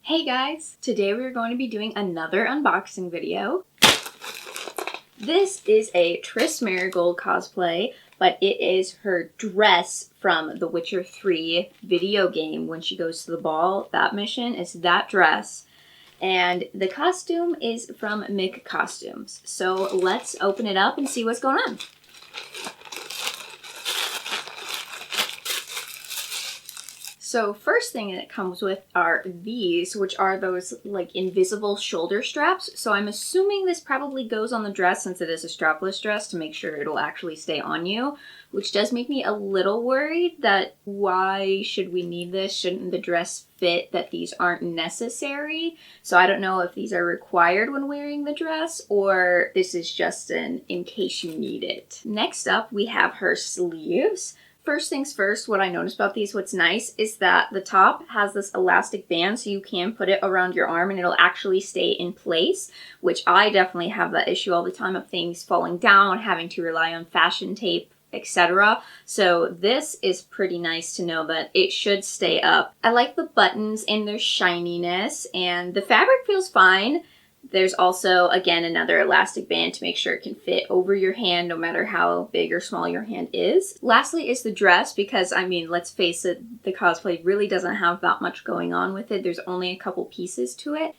Hey guys! Today we're going to be doing another unboxing video. This is a Triss Merigold cosplay, but it is her dress from the Witcher 3 video game when she goes to the ball. That mission is that dress. And the costume is from Miccostumes. So let's open it up and see what's going on. So first thing that it comes with are these, which are those like invisible shoulder straps. So I'm assuming this probably goes on the dress since it is a strapless dress to make sure it'll actually stay on you, which does make me a little worried that why should we need this? Shouldn't the dress fit that these aren't necessary? So I don't know if these are required when wearing the dress or this is just an in case you need it. Next up, we have her sleeves. First things first, what I noticed about these, what's nice, is that the top has this elastic band so you can put it around your arm and it'll actually stay in place, which I definitely have that issue all the time of things falling down, having to rely on fashion tape, etc. So this is pretty nice to know that it should stay up. I like the buttons and their shininess, and the fabric feels fine. There's also, again, another elastic band to make sure it can fit over your hand no matter how big or small your hand is. Lastly is the dress because, I mean, let's face it, the cosplay really doesn't have that much going on with it. There's only a couple pieces to it.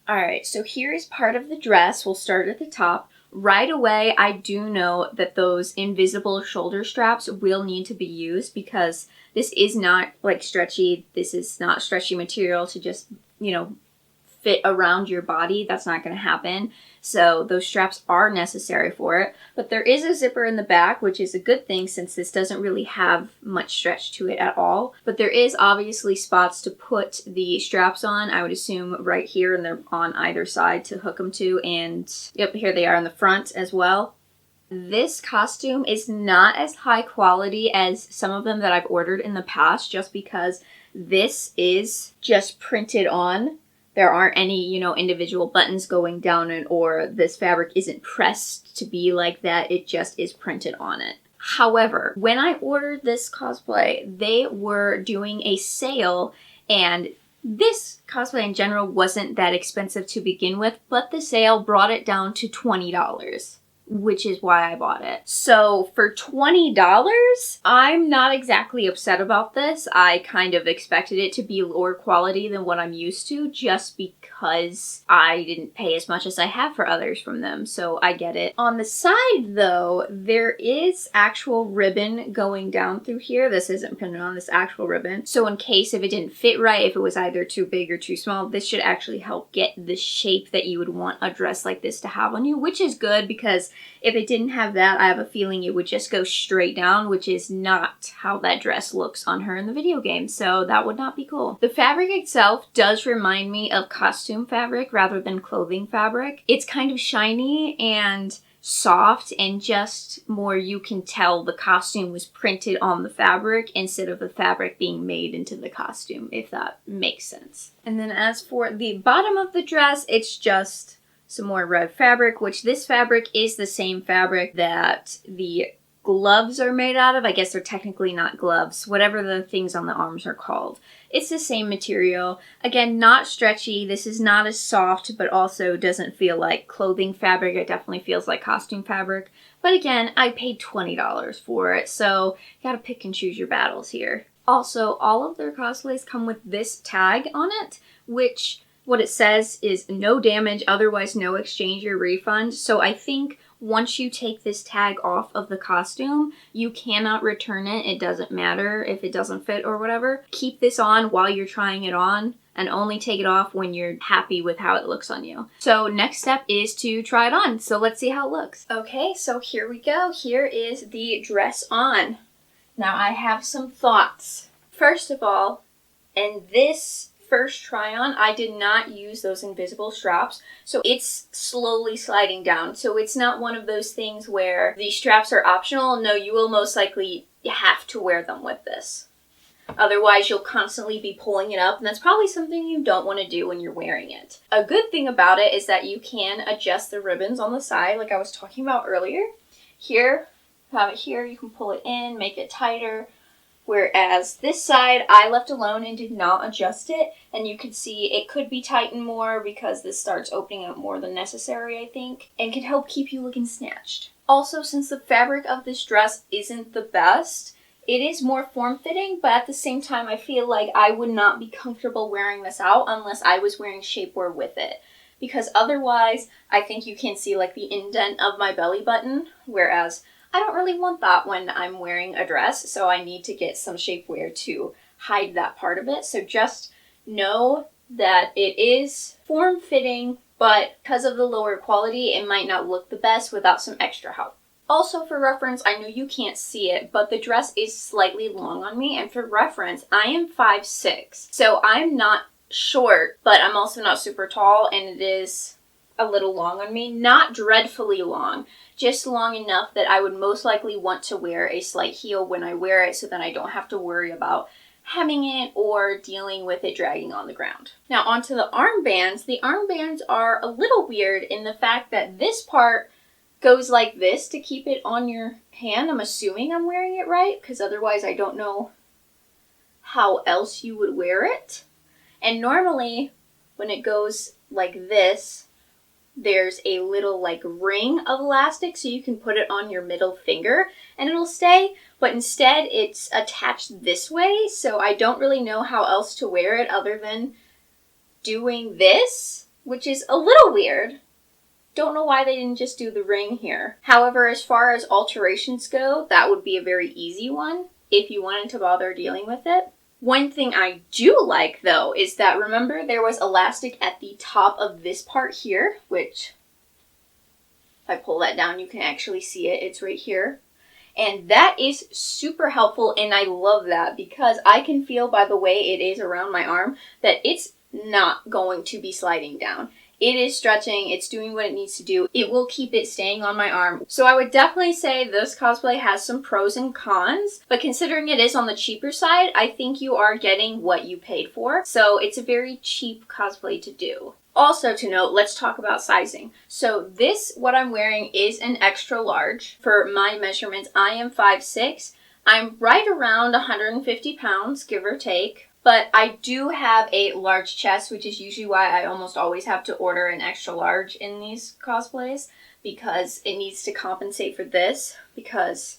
Alright, so here is part of the dress. We'll start at the top. Right away, I do know that those invisible shoulder straps will need to be used because this is not, like, stretchy. This is not stretchy material to just, you know, fit around your body. That's not going to happen. So those straps are necessary for it. But there is a zipper in the back, which is a good thing since this doesn't really have much stretch to it at all. But there is obviously spots to put the straps on. I would assume right here, and they're on either side to hook them to. And yep, here they are in the front as well. This costume is not as high quality as some of them that I've ordered in the past just because this is just printed on. There aren't any, you know, individual buttons going down it, or this fabric isn't pressed to be like that. It just is printed on it. However, when I ordered this cosplay, they were doing a sale, and this cosplay in general wasn't that expensive to begin with, but the sale brought it down to $20. Which is why I bought it. So for $20, I'm not exactly upset about this. I kind of expected it to be lower quality than what I'm used to just because I didn't pay as much as I have for others from them, so I get it. On the side though, there is actual ribbon going down through here. This isn't printed on, this actual ribbon. So in case if it didn't fit right, if it was either too big or too small, this should actually help get the shape that you would want a dress like this to have on you, which is good because if it didn't have that, I have a feeling it would just go straight down, which is not how that dress looks on her in the video game, so that would not be cool. The fabric itself does remind me of costume fabric rather than clothing fabric. It's kind of shiny and soft and just more you can tell the costume was printed on the fabric instead of the fabric being made into the costume, if that makes sense. And then as for the bottom of the dress, it's just some more red fabric, which this fabric is the same fabric that the gloves are made out of. I guess they're technically not gloves, whatever the things on the arms are called. It's the same material. Again, not stretchy. This is not as soft, but also doesn't feel like clothing fabric. It definitely feels like costume fabric. But again, I paid $20 for it, so you gotta pick and choose your battles here. Also, all of their cosplays come with this tag on it, which what it says is no damage, otherwise no exchange or refund. So I think once you take this tag off of the costume, you cannot return it. It doesn't matter if it doesn't fit or whatever. Keep this on while you're trying it on and only take it off when you're happy with how it looks on you. So next step is to try it on. So let's see how it looks. Okay, so here we go. Here is the dress on. Now I have some thoughts. First of all, and this first try on, I did not use those invisible straps, so it's slowly sliding down. So it's not one of those things where the straps are optional. No, you will most likely have to wear them with this. Otherwise, you'll constantly be pulling it up, and that's probably something you don't want to do when you're wearing it. A good thing about it is that you can adjust the ribbons on the side, like I was talking about earlier. Here, have it here, you can pull it in, make it tighter. Whereas this side, I left alone and did not adjust it. And you can see it could be tightened more because this starts opening up more than necessary, I think. And can help keep you looking snatched. Also, since the fabric of this dress isn't the best, it is more form-fitting, but at the same time, I feel like I would not be comfortable wearing this out unless I was wearing shapewear with it. Because otherwise, I think you can see like the indent of my belly button, whereas I don't really want that when I'm wearing a dress, so I need to get some shapewear to hide that part of it. So just know that it is form-fitting, but because of the lower quality, it might not look the best without some extra help. Also, for reference, I know you can't see it, but the dress is slightly long on me, and for reference, I am 5'6", so I'm not short, but I'm also not super tall, and it is a little long on me. Not dreadfully long, just long enough that I would most likely want to wear a slight heel when I wear it, so then I don't have to worry about hemming it or dealing with it dragging on the ground. Now onto the armbands. The armbands are a little weird in the fact that this part goes like this to keep it on your hand. I'm assuming I'm wearing it right, because otherwise I don't know how else you would wear it. And normally when it goes like this, there's a little like ring of elastic so you can put it on your middle finger and it'll stay, but instead it's attached this way, so I don't really know how else to wear it other than doing this, which is a little weird. Don't know why they didn't just do the ring here. However, as far as alterations go, that would be a very easy one if you wanted to bother dealing with it. One thing I do like, though, is that, remember, there was elastic at the top of this part here, which, if I pull that down, you can actually see it. It's right here. And that is super helpful, and I love that because I can feel by the way it is around my arm that it's not going to be sliding down. It is stretching, it's doing what it needs to do. It will keep it staying on my arm. So I would definitely say this cosplay has some pros and cons, but considering it is on the cheaper side, I think you are getting what you paid for. So it's a very cheap cosplay to do. Also to note, let's talk about sizing. So this, what I'm wearing, is an extra large. For my measurements, I am 5'6". I'm right around 150 pounds, give or take. But I do have a large chest, which is usually why I almost always have to order an extra large in these cosplays, because it needs to compensate for this, because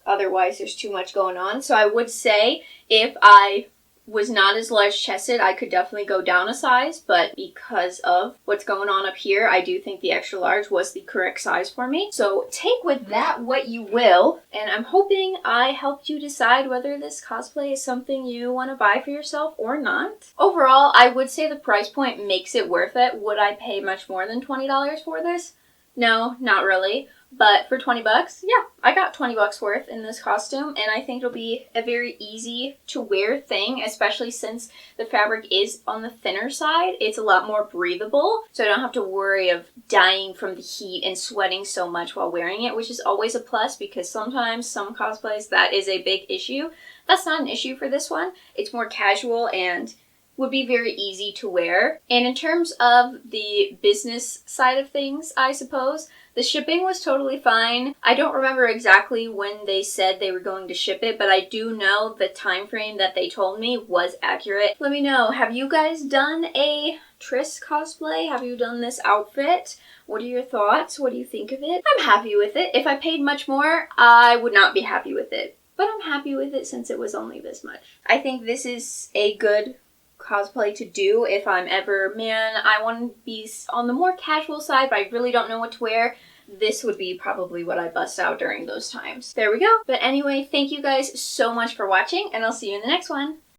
otherwise there's too much going on. So I would say if I was not as large chested, I could definitely go down a size, but because of what's going on up here, I do think the extra large was the correct size for me. So take with that what you will, and I'm hoping I helped you decide whether this cosplay is something you want to buy for yourself or not. Overall, I would say the price point makes it worth it. Would I pay much more than $20 for this? No, not really. But for 20 bucks, yeah, I got 20 bucks worth in this costume, and I think it'll be a very easy to wear thing, especially since the fabric is on the thinner side. It's a lot more breathable, so I don't have to worry of dying from the heat and sweating so much while wearing it, which is always a plus because sometimes some cosplays that is a big issue. That's not an issue for this one. It's more casual and would be very easy to wear. And in terms of the business side of things, I suppose, the shipping was totally fine. I don't remember exactly when they said they were going to ship it, but I do know the time frame that they told me was accurate. Let me know, have you guys done a Triss cosplay? Have you done this outfit? What are your thoughts? What do you think of it? I'm happy with it. If I paid much more, I would not be happy with it. But I'm happy with it since it was only this much. I think this is a good cosplay to do if I'm ever, man, I want to be on the more casual side, but I really don't know what to wear. This would be probably what I bust out during those times. There we go. But anyway, thank you guys so much for watching, and I'll see you in the next one.